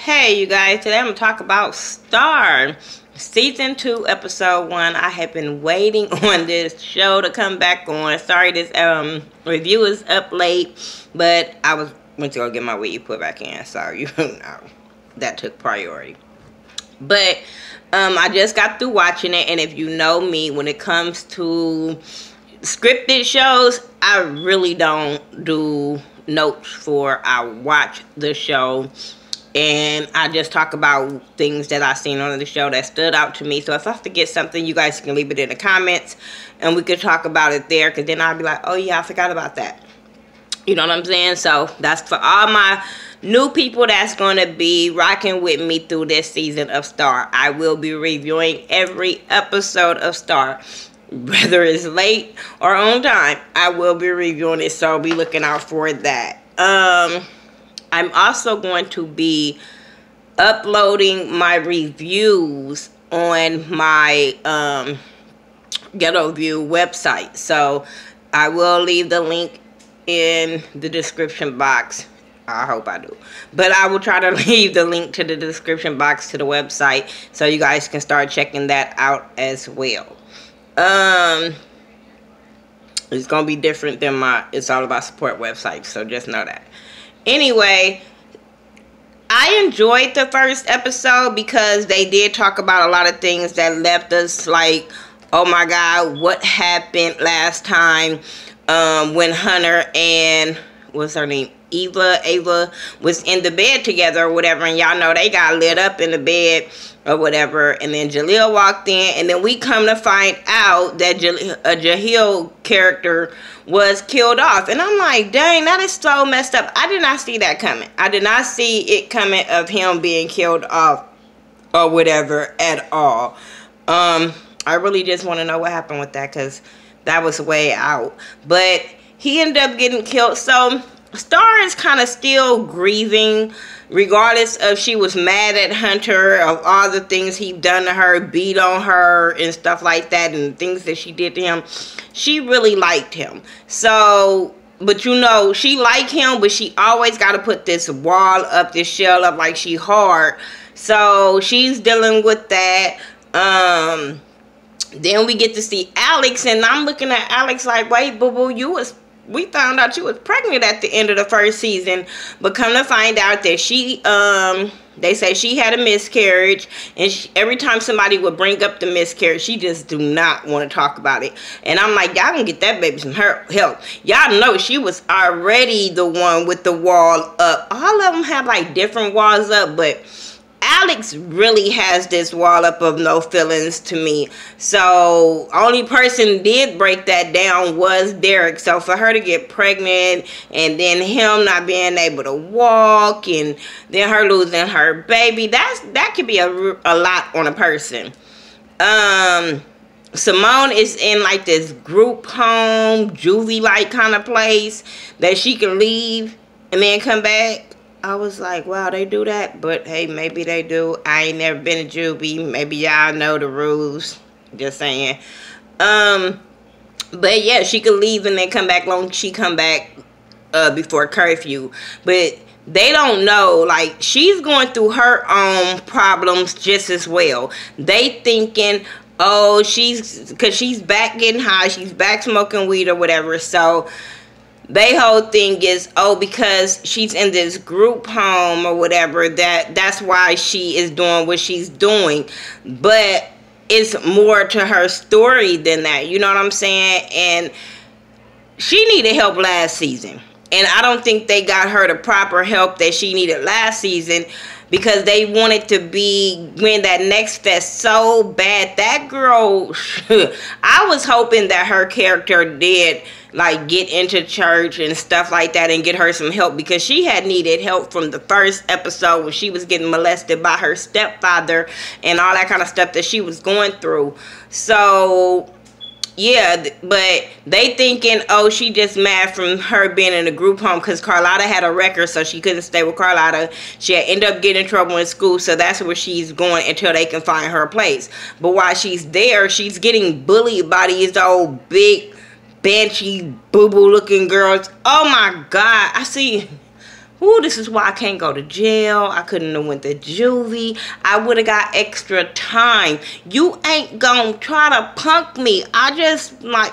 Hey you guys, today I'm going to talk about Star. Season 2, Episode 1. I have been waiting on this show to come back on. Sorry this review is up late, but I went to go get my weed put back in, so you know, that took priority. But I just got through watching it, and if you know me, when it comes to scripted shows, I really don't do notes for I watch the show. And I just talk about things that I seen on the show that stood out to me. So if I forget something, you guys can leave it in the comments. And we could talk about it there. Because then I'll be like, oh yeah, I forgot about that. You know what I'm saying? So that's for all my new people that's going to be rocking with me through this season of Star. I will be reviewing every episode of Star. Whether it's late or on time, I will be reviewing it. So be looking out for that. I'm also going to be uploading my reviews on my ThaGhettoView website. So I will leave the link in the description box. I hope I do. But I will try to leave the link to the description box to the website so you guys can start checking that out as well. It's going to be different than my It's All About Support website, so just know that. Anyway, I enjoyed the first episode because they did talk about a lot of things that left us like, oh my God, what happened last time when Hunter and, what's her name, Ava was in the bed together or whatever, and y'all know they got lit up in the bed or whatever, and then Jaleel walked in, and then we come to find out that a Jahil character was killed off, and I'm like, dang, that is so messed up. I did not see that coming. I did not see it coming of him being killed off or whatever at all. I really just want to know what happened with that, because that was way out, but he ended up getting killed. So Star is kind of still grieving, regardless of she was mad at Hunter, of all the things he done to her, beat on her and stuff like that, and things that she did to him. She really liked him. So, but you know, she liked him, but she always got to put this wall up, this shell up, like she hard. So she's dealing with that. Then we get to see Alex, and I'm looking at Alex like, wait, boo-boo, we found out she was pregnant at the end of the first season, but come to find out that she, they say she had a miscarriage, and every time somebody would bring up the miscarriage, she just do not want to talk about it. And I'm like, y'all can get that baby some help. Y'all know she was already the one with the wall up. All of them have like different walls up, but Alex really has this wall up of no feelings to me. So only person did break that down was Derek. So for her to get pregnant and then him not being able to walk and then her losing her baby, that could be a lot on a person. Simone is in like this group home, juvie-like kind of place that she can leave and then come back. I was like, wow, they do that? But hey, maybe they do. I ain't never been a juvie. Maybe y'all know the rules. Just saying. But yeah, she could leave and then come back long as she come back before curfew. But they don't know, like, she's going through her own problems just as well. They thinking, oh, because she's back getting high, she's back smoking weed or whatever. So they whole thing is, oh, because she's in this group home or whatever, that's why she is doing what she's doing. But it's more to her story than that, you know what I'm saying? And she needed help last season, and I don't think they got her the proper help that she needed last season, because they wanted to win that next fest so bad. That girl, I was hoping that her character did like get into church and stuff like that and get her some help, because she had needed help from the first episode when she was getting molested by her stepfather and all that kind of stuff that she was going through. So yeah, but they thinking, oh, she just mad from her being in a group home because Carlotta had a record, so she couldn't stay with Carlotta. She had ended up getting in trouble in school, so that's where she's going until they can find her place. But while she's there, she's getting bullied by these old big, benchy, boo-boo looking girls. Oh my God, I see. ooh, this is why I can't go to jail. I couldn't have went to juvie. I would have got extra time. You ain't gonna try to punk me. I just like,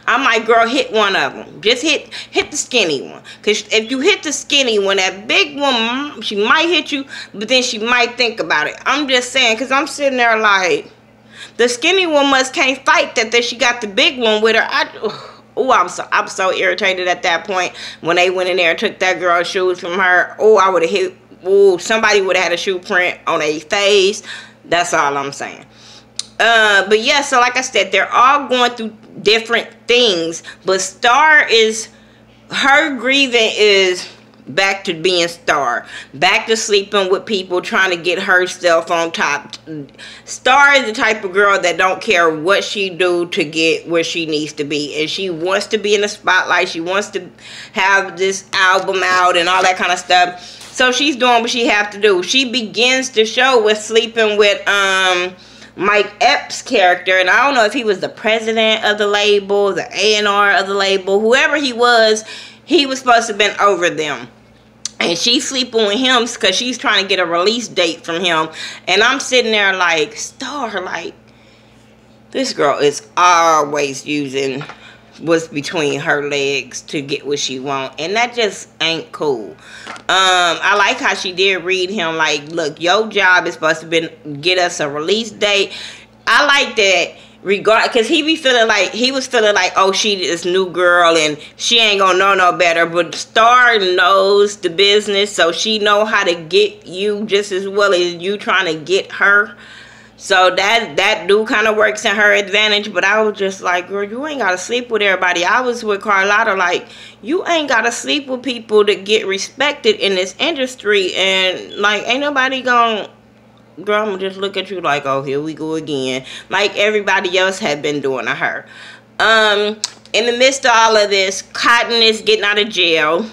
I'm like, girl, hit one of them. Just hit the skinny one. Because if you hit the skinny one, that big one, she might hit you, but then she might think about it. I'm just saying, because I'm sitting there like, the skinny one can't fight that she got the big one with her. I was so irritated at that point when they went in there and took that girl's shoes from her. Oh, I would have hit, somebody would have had a shoe print on their face. That's all I'm saying. But yeah, so like I said, they're all going through different things, but Star her grieving is back to being Star, back to sleeping with people, trying to get herself on top. Star is the type of girl that don't care what she do to get where she needs to be, and she wants to be in the spotlight. She wants to have this album out and all that kind of stuff, so she's doing what she have to do. She begins the show with sleeping with Mike Epps' character, and I don't know if he was the president of the label, the A&R of the label, whoever he was supposed to have been over them. And she's sleeping with him because she's trying to get a release date from him. And I'm sitting there like, Star, like, this girl is always using what's between her legs to get what she want, and that just ain't cool. I like how she did read him like, look, your job is supposed to be get us a release date. I like that, because he was feeling like, oh, she this new girl and she ain't gonna know no better. But Star knows the business, so she know how to get you just as well as you trying to get her. So that do kind of works in her advantage. But I was just like, girl, you ain't got to sleep with everybody. I was with Carlotta like, you ain't got to sleep with people to get respected in this industry. And, like, ain't nobody gonna, girl, I'm going to just look at you like, oh, here we go again. Like everybody else had been doing to her. In the midst of all of this, Cotton is getting out of jail.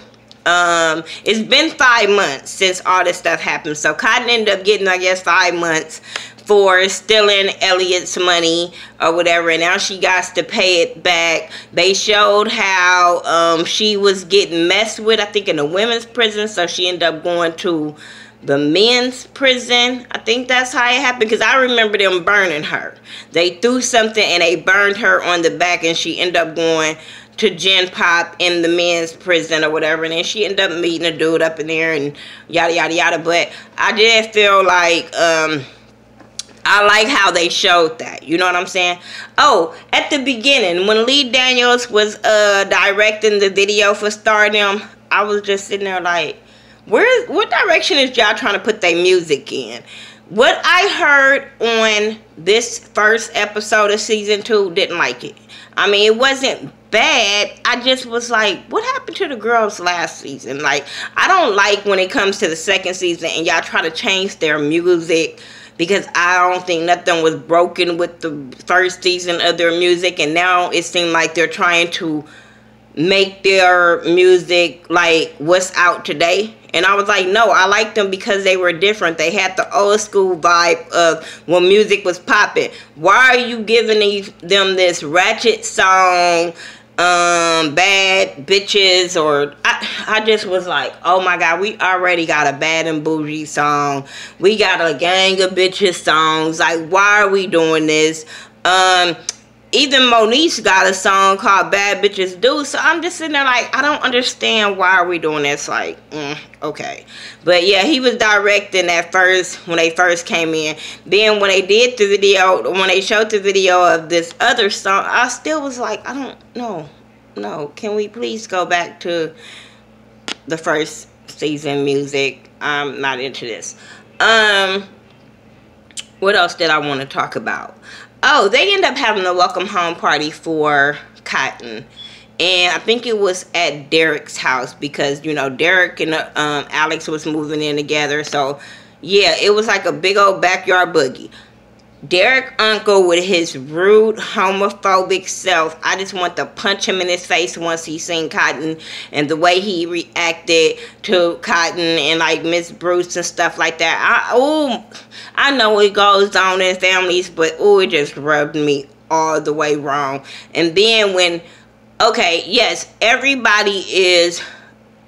It's been 5 months since all this stuff happened. So Cotton ended up getting, I guess, 5 months for stealing Elliot's money or whatever, and now she got to pay it back. They showed how she was getting messed with, I think, in the women's prison, so she ended up going to the men's prison. I think that's how it happened, because I remember them burning her. They threw something and they burned her on the back, and she ended up going to Gen Pop in the men's prison or whatever, and then she ended up meeting a dude up in there and yada yada yada. But I did feel like I like how they showed that. You know what I'm saying? Oh, at the beginning, when Lee Daniels was directing the video for Stardom, I was just sitting there like, what direction is y'all trying to put their music in? What I heard on this first episode of season 2, didn't like it. I mean, it wasn't bad. I just was like, what happened to the girls last season? Like, I don't like when it comes to the second season and y'all try to change their music, because I don't think nothing was broken with the first season of their music, and now it seemed like they're trying to make their music like what's out today. And I was like, no, I liked them because they were different. They had the old school vibe of when music was popping. Why are you giving them this ratchet song, bad bitches? Or I just was like, oh my God, we already got a bad and bougie song. We got a gang of bitches songs. Like, why are we doing this? Even Monique got a song called Bad Bitches Do. So I'm just sitting there like, I don't understand why are we doing this. Like, okay. But yeah, he was directing at first when they first came in. Then when they did the video, when they showed the video of this other song, I still was like, I don't know. No, can we please go back to the first season music? I'm not into this. What else did I want to talk about? Oh, they end up having a welcome home party for Cotton. And I think it was at Derek's house, because, you know, Derek and Alex was moving in together. So, yeah, it was like a big old backyard boogie. Derek uncle with his rude homophobic self, I just want to punch him in his face once he seen Cotton, and the way he reacted to Cotton and like Miss Bruce and stuff like that. I know it goes on in families, but it just rubbed me all the way wrong. And then when, okay, yes, everybody is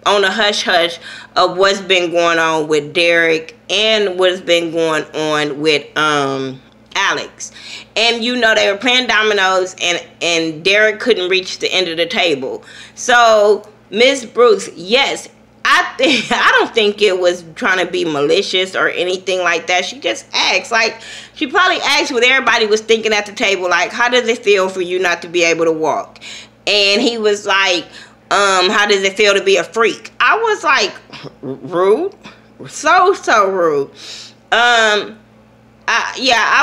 on the hush hush of what's been going on with Derek and what's been going on with Alex. And you know, they were playing dominoes, and Derek couldn't reach the end of the table. So Miss Bruce, yes, I don't think it was trying to be malicious or anything like that. She just asked, like, she probably asked what everybody was thinking at the table, like, how does it feel for you not to be able to walk? And he was like, how does it feel to be a freak? I was like, rude, so rude. I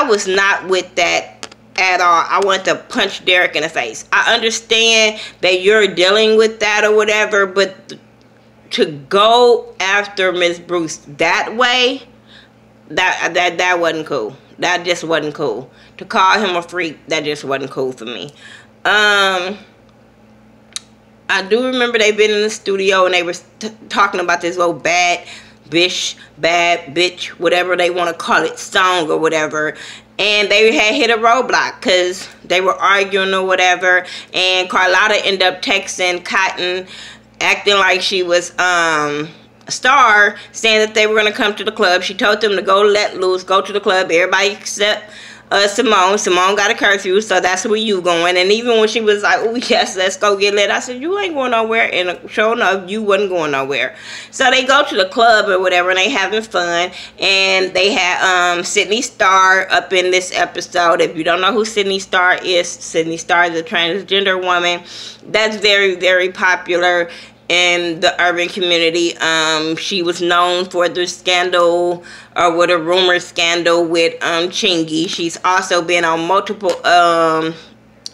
was not with that at all. I wanted to punch Derek in the face. I understand that you're dealing with that or whatever, but to go after Miss Bruce that way, that wasn't cool. That just wasn't cool. To call him a freak, that just wasn't cool for me. I do remember they been in the studio and they were talking about this little bad bitch, whatever they want to call it, song or whatever. And they had hit a roadblock because they were arguing or whatever. And Carlotta ended up texting Cotton, acting like she was a star, saying that they were going to come to the club. She told them to go let loose, go to the club, everybody except Simone. Simone got a curfew, so that's where you going. And even when she was like, oh yes, let's go get lit, I said, you ain't going nowhere. And sure enough, you wasn't going nowhere. So they go to the club or whatever, and they having fun. And they had Sydney Starr up in this episode. If you don't know who Sydney Starr is, Sydney Starr is a transgender woman that's very, very popular in the urban community. She was known for the scandal, or with a rumor scandal with Chingy. She's also been on multiple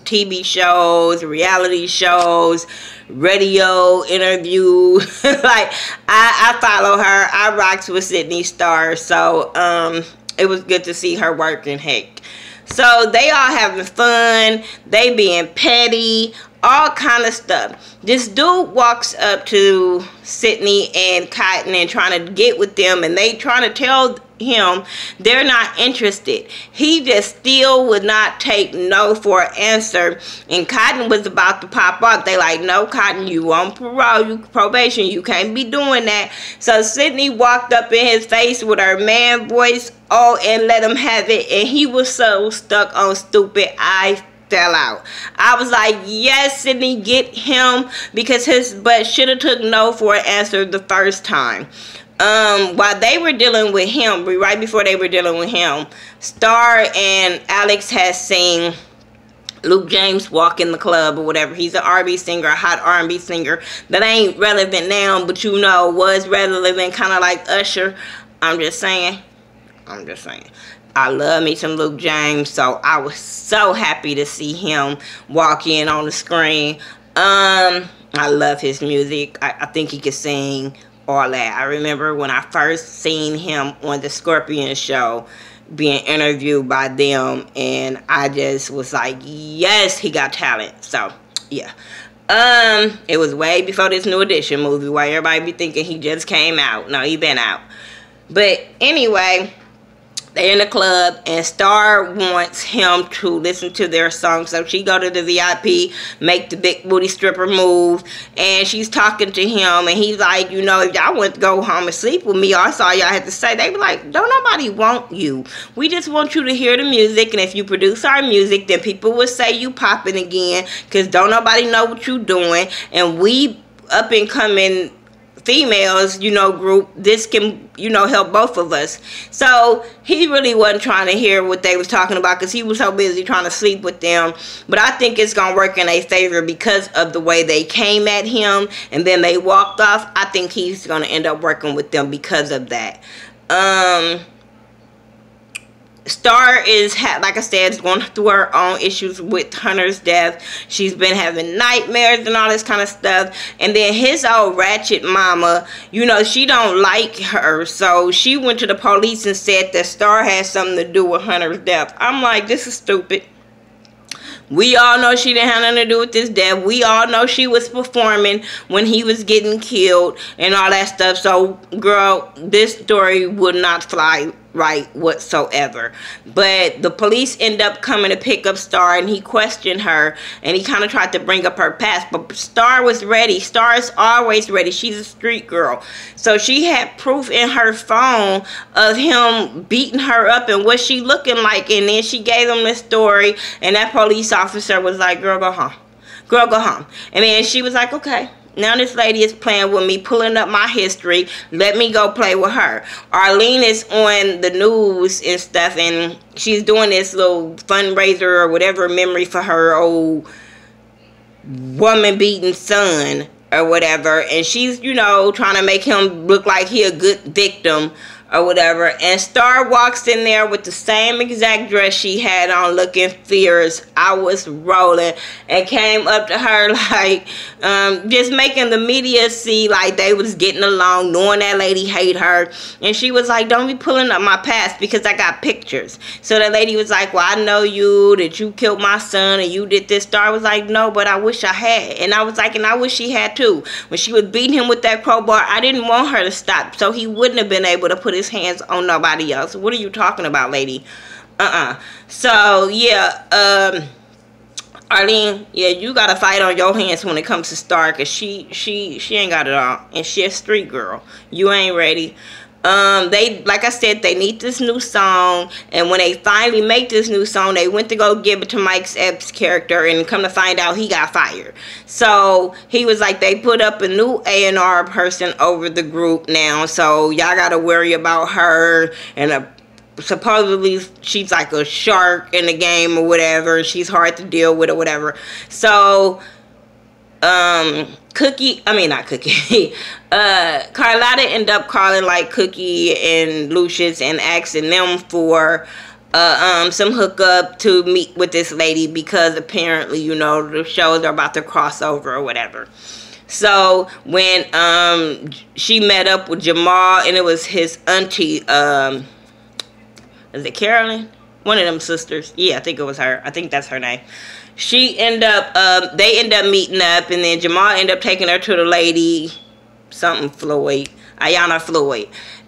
TV shows, reality shows, radio interview. Like, I follow her. I rocks with Sydney Starr. So it was good to see her working. Heck. So they all having fun. They being petty. All kind of stuff. This dude walks up to Sydney and Cotton and trying to get with them, and they trying to tell him they're not interested. He just still would not take no for an answer, and Cotton was about to pop up. They like, no, Cotton, you on parole, you probation, you can't be doing that. So Sydney walked up in his face with her man voice, and let him have it, and he was so stuck on stupid, I fell out. I was like, yes, Sydney, get him, because his butt should have took no for an answer the first time. While they were dealing with him, right before they were dealing with him, Star and Alex had seen Luke James walk in the club or whatever. He's an R&B singer, a hot R&B singer that ain't relevant now, but you know, was relevant, kind of like Usher. I'm just saying. I love me some Luke James, so I was so happy to see him walk in on the screen. I love his music. I think he can sing, all that. I remember when I first seen him on the Scorpion show, being interviewed by them, and I just was like, yes, he got talent. So, yeah. It was way before this New Edition movie, where everybody be thinking he just came out. No, he been out. But anyway, they're in the club, and Star wants him to listen to their song. So she go to the VIP, make the big booty stripper move, and she's talking to him, and he's like, you know, if y'all want to go home and sleep with me, that's all y'all have to say. They were like, don't nobody want you. We just want you to hear the music, and if you produce our music, then people will say you popping again, because don't nobody know what you doing, and we up and coming females, you know, group, this can, you know, help both of us. So he really wasn't trying to hear what they was talking about, because he was so busy trying to sleep with them. But I think it's gonna work in their favor because of the way they came at him and then they walked off. I think he's gonna end up working with them because of that. Star is, like I said, is going through her own issues with Hunter's death. She's been having nightmares and all this kind of stuff. And then his old ratchet mama, you know, she don't like her. So she went to the police and said that Star had something to do with Hunter's death. I'm like, this is stupid. We all know she didn't have nothing to do with this death. We all know she was performing when he was getting killed and all that stuff. So, girl, this story would not fly right whatsoever. But the police end up coming to pick up Star, and he questioned her, and he kind of tried to bring up her past, but Star was ready. Star is always ready. She's a street girl, so she had proof in her phone of him beating her up and what she looking like. And then she gave him the story, and that police officer was like, girl, go home. Girl, go home. And then she was like, okay, now this lady is playing with me, pulling up my history. Let me go play with her. Arlene is on the news and stuff, and she's doing this little fundraiser or whatever memory for her old woman-beaten son or whatever. And she's, you know, trying to make him look like he a good victim or whatever. And Star walks in there with the same exact dress she had on, looking fierce. I was rolling, and came up to her like, just making the media see like they was getting along, knowing that lady hate her. And she was like, don't be pulling up my past because I got pictures. So the lady was like, well, I know you, that you killed my son and you did this. Star was like, no, but I wish I had. And I was like, and I wish she had too. When she was beating him with that crowbar, I didn't want her to stop, so he wouldn't have been able to put his hands on nobody else. What are you talking about, lady? So yeah, Arlene, yeah, you gotta fight on your hands when it comes to Star, cause she ain't got it all, and she a street girl. You ain't ready. They, like I said, they need this new song, and when they finally make this new song, they went to go give it to Mike Epps' character, and come to find out he got fired. So he was like, they put up a new A&R person over the group now, so y'all gotta worry about her, and supposedly she's like a shark in the game or whatever, and she's hard to deal with or whatever. So Carlotta ended up calling like Cookie and Lucius and asking them for some hookup to meet with this lady, because apparently, you know, the shows are about to cross over or whatever. So when she met up with Jamal, and it was his auntie, is it Carolyn? One of them sisters. Yeah, I think it was her. I think that's her name. She ended up, they end up meeting up, and then Jamal ended up taking her to the lady, something Floyd, Ayanna Floyd.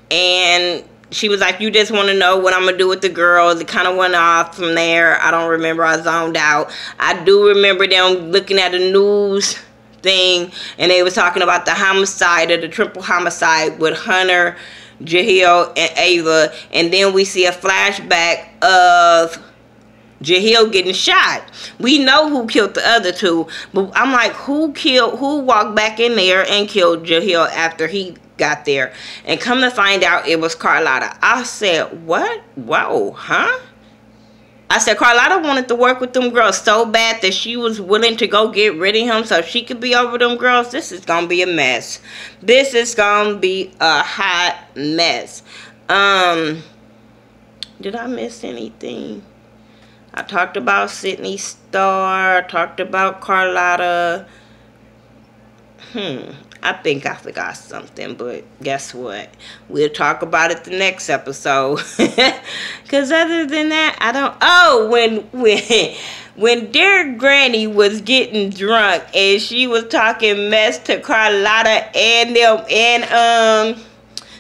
And she was like, you just want to know what I'm going to do with the girls. It kind of went off from there. I don't remember. I zoned out. I do remember them looking at the news thing, and they was talking about the homicide, or the triple homicide with Hunter, Jahil, and Ava. And then we see a flashback of Jahil getting shot. We know who killed the other two, but I'm like, who walked back in there and killed Jahil after he got there? And come to find out, it was Carlotta. I said, what? Whoa, huh? I said Carlotta wanted to work with them girls so bad that she was willing to go get rid of him so she could be over them girls. This is gonna be a mess. This is gonna be a hot mess. Did I miss anything? I talked about Sydney Star. I talked about Carlotta. I think I forgot something, but guess what? We'll talk about it the next episode. Because other than that, I don't... Oh, when dear Granny was getting drunk and she was talking mess to Carlotta and them and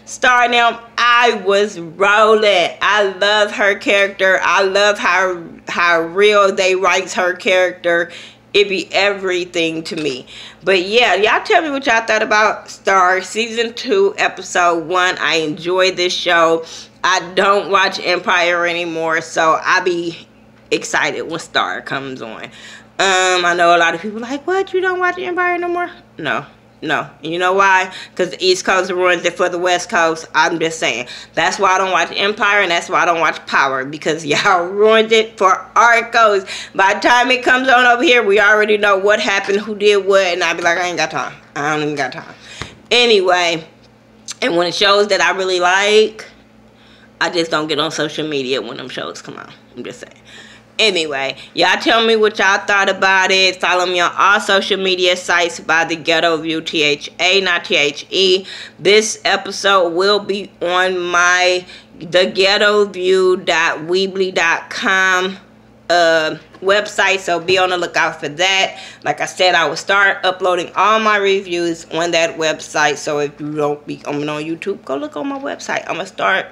Star them, I was rolling. I love her character. I love how real they write her character. It be everything to me. But yeah, y'all tell me what y'all thought about Star Season 2, Episode 1. I enjoyed this show. I don't watch Empire anymore, so I be excited when Star comes on. I know a lot of people like, what? You don't watch Empire no more? No. No. You know why? Because the East Coast ruins it for the West Coast. I'm just saying. That's why I don't watch Empire, and that's why I don't watch Power. Because y'all ruined it for our coast. By the time it comes on over here, we already know what happened, who did what, and I be like, I ain't got time. I don't even got time. Anyway, and when it shows that I really like, I just don't get on social media when them shows come out. I'm just saying. Anyway, y'all tell me what y'all thought about it. Follow me on all social media sites by The Ghetto View, THA, not THE. This episode will be on my ThaGhettoView.weebly.com website, so be on the lookout for that. Like I said, I will start uploading all my reviews on that website, so if you don't be on YouTube, go look on my website. I'm gonna start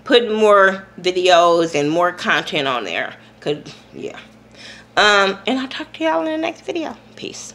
putting more videos and more content on there. Cause yeah. And I'll talk to y'all in the next video. Peace.